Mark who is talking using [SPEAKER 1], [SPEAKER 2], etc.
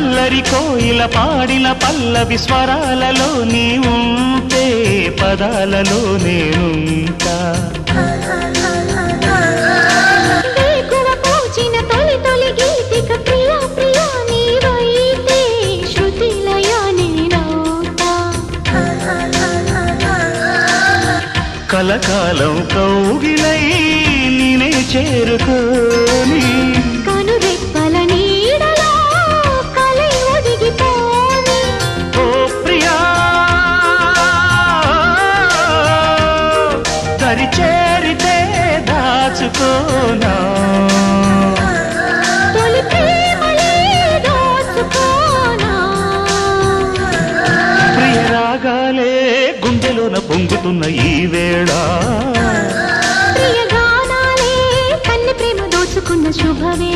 [SPEAKER 1] అల్లరి కోయిల పాడిన పల్లవి స్వరాలలో నీ ఉంటే పదాలలో నేనుంటా కలకాలం కౌగిలై నేనే చేరుకోని
[SPEAKER 2] కనురెప్పల నీడలో కలై ఒదిగిపోని
[SPEAKER 1] ఓ ప్రియా దరి చేరితే దాచుకోనా
[SPEAKER 2] తొలి ప్రేమలే దోచుకోనా
[SPEAKER 1] ప్రియ రాగాలే గుండెలోన పొంగుతున్న ఈ వేళ
[SPEAKER 2] ప్రియ గానాలే కన్నె ప్రేమ దోచుకున్న శుభవే